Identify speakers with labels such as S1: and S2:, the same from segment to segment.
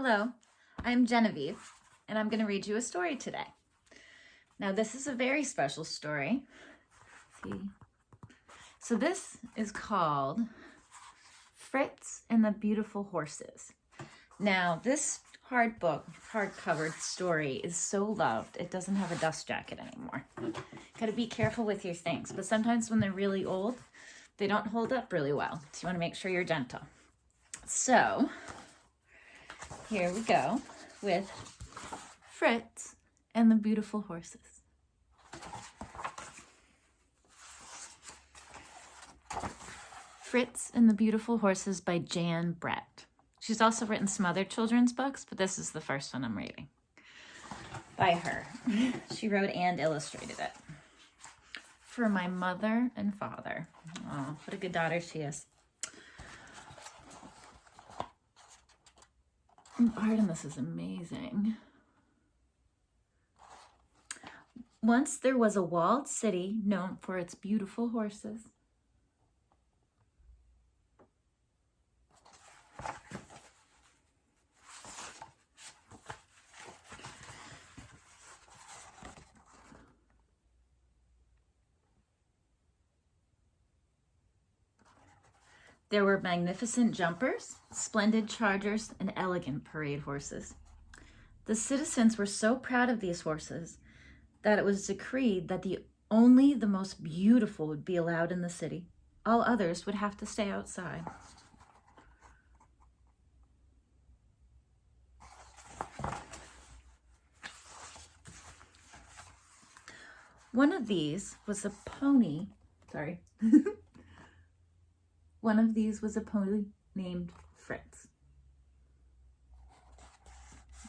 S1: Hello, I'm Genevieve, and I'm going to read you a story today. Now, this is a very special story. Let's see. So this is called Fritz and the Beautiful Horses. Now, this hardcover story is so loved, it doesn't have a dust jacket anymore. Got to be careful with your things, but sometimes when they're really old, they don't hold up really well. So you want to make sure you're gentle. So here we go with Fritz and the Beautiful Horses. Fritz and the Beautiful Horses by Jan Brett. She's also written some other children's books, but this is the first one I'm reading by her. She wrote and illustrated it. For my mother and father. Oh, what a good daughter she is. Art in this is amazing. Once there was a walled city known for its beautiful horses. There were magnificent jumpers, splendid chargers, and elegant parade horses. The citizens were so proud of these horses that it was decreed that only the most beautiful would be allowed in the city. All others would have to stay outside. One of these was a pony, One of these was a pony named Fritz.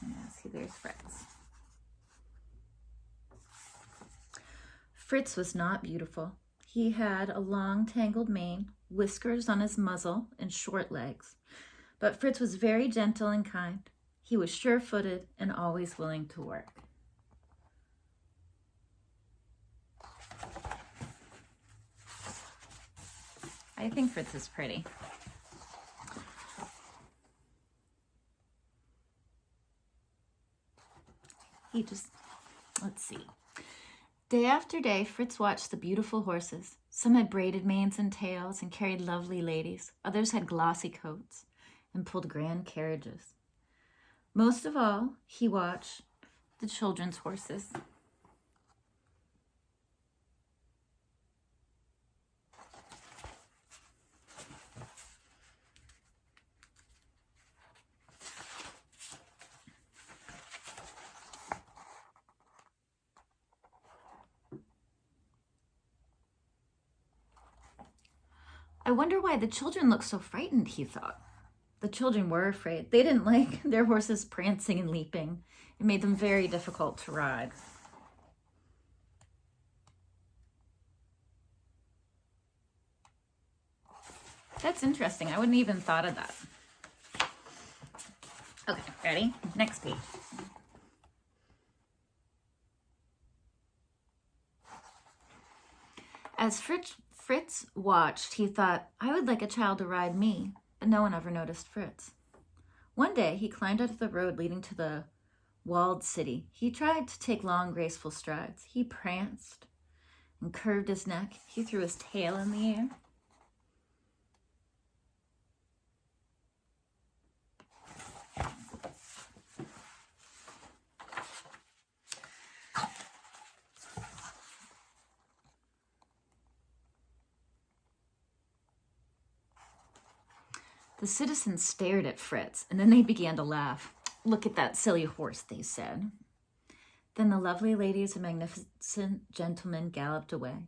S1: Yeah, see, there's Fritz. Fritz was not beautiful. He had a long, tangled mane, whiskers on his muzzle, and short legs. But Fritz was very gentle and kind. He was sure-footed and always willing to work. I think Fritz is pretty. Let's see. Day after day, Fritz watched the beautiful horses. Some had braided manes and tails and carried lovely ladies. Others had glossy coats and pulled grand carriages. Most of all, he watched the children's horses. I wonder why the children look so frightened, he thought. The children were afraid. They didn't like their horses prancing and leaping. It made them very difficult to ride. That's interesting. I wouldn't even thought of that. Okay, ready? Next page. As Fritz watched, he thought, I would like a child to ride me, but no one ever noticed Fritz. One day, he climbed out of the road leading to the walled city. He tried to take long, graceful strides. He pranced and curved his neck. He threw his tail in the air. The citizens stared at Fritz, and then they began to laugh. Look at that silly horse, they said. Then the lovely ladies and magnificent gentlemen galloped away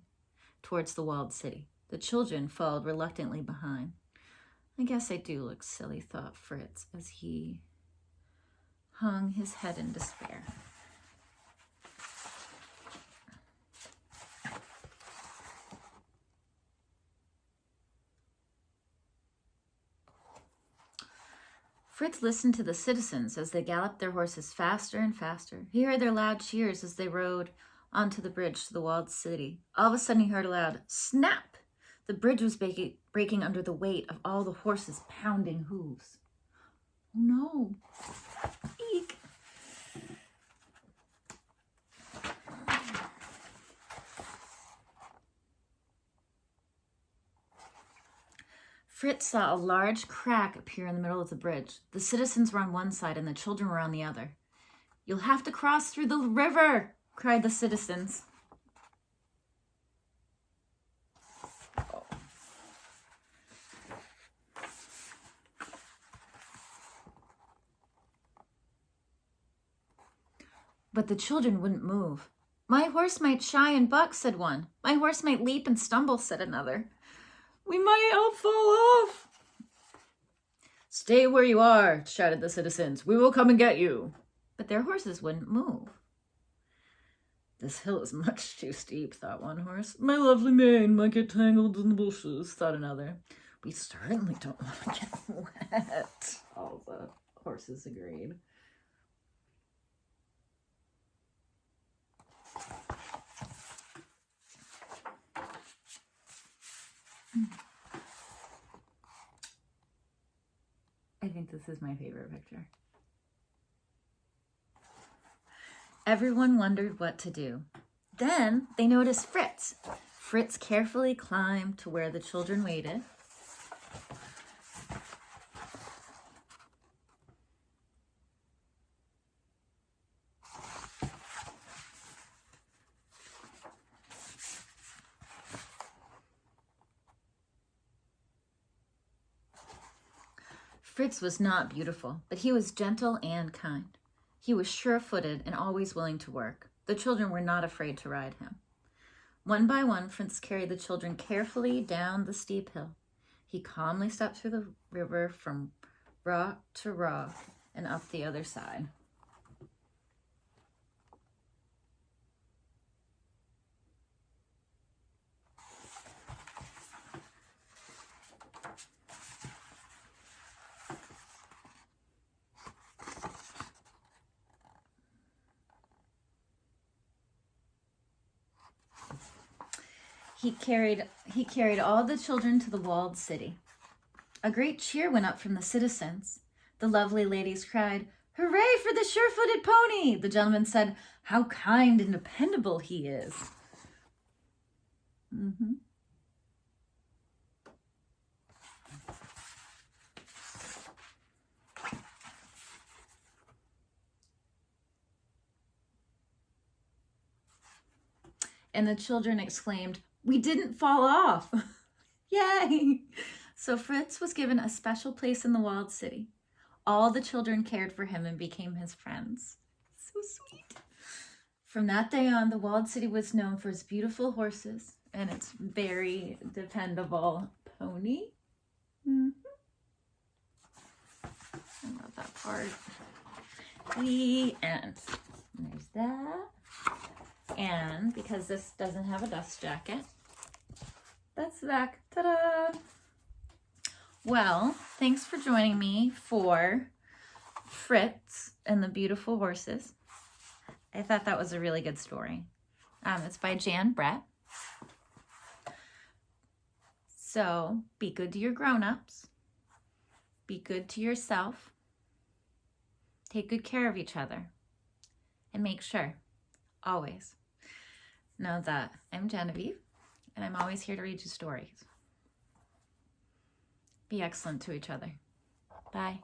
S1: towards the walled city. The children followed reluctantly behind. I guess I do look silly, thought Fritz, as he hung his head in despair. Fritz listened to the citizens as they galloped their horses faster and faster. He heard their loud cheers as they rode onto the bridge to the walled city. All of a sudden, he heard a loud snap. The bridge was breaking under the weight of all the horses' pounding hooves. Oh no! Fritz saw a large crack appear in the middle of the bridge. The citizens were on one side and the children were on the other. "You'll have to cross through the river," cried the citizens. But the children wouldn't move. "My horse might shy and buck," said one. "My horse might leap and stumble," said another. "We might all fall off." "Stay where you are," shouted the citizens. "We will come and get you." But their horses wouldn't move. "This hill is much too steep," thought one horse. "My lovely mane might get tangled in the bushes," thought another. "We certainly don't want to get wet," all the horses agreed. I think this is my favorite picture. Everyone wondered what to do. Then they noticed Fritz. Fritz carefully climbed to where the children waited. Fritz was not beautiful, but he was gentle and kind. He was sure-footed and always willing to work. The children were not afraid to ride him. One by one, Fritz carried the children carefully down the steep hill. He calmly stepped through the river from rock to rock and up the other side. He carried all the children to the walled city. A great cheer went up from the citizens. The lovely ladies cried, "Hooray for the sure-footed pony!" The gentleman said, "How kind and dependable he is." And the children exclaimed, "We didn't fall off." Yay! So Fritz was given a special place in the walled city. All the children cared for him and became his friends. So sweet. From that day on, the walled city was known for its beautiful horses and its very dependable pony. I love that part. The end. And there's that. And because this doesn't have a dust jacket, that's the back. Ta-da! Well, thanks for joining me for Fritz and the Beautiful Horses. I thought that was a really good story. It's by Jan Brett. So be good to your grown-ups. Be good to yourself. Take good care of each other. And make sure, always, know that I'm Genevieve, and I'm always here to read you stories. Be excellent to each other. Bye.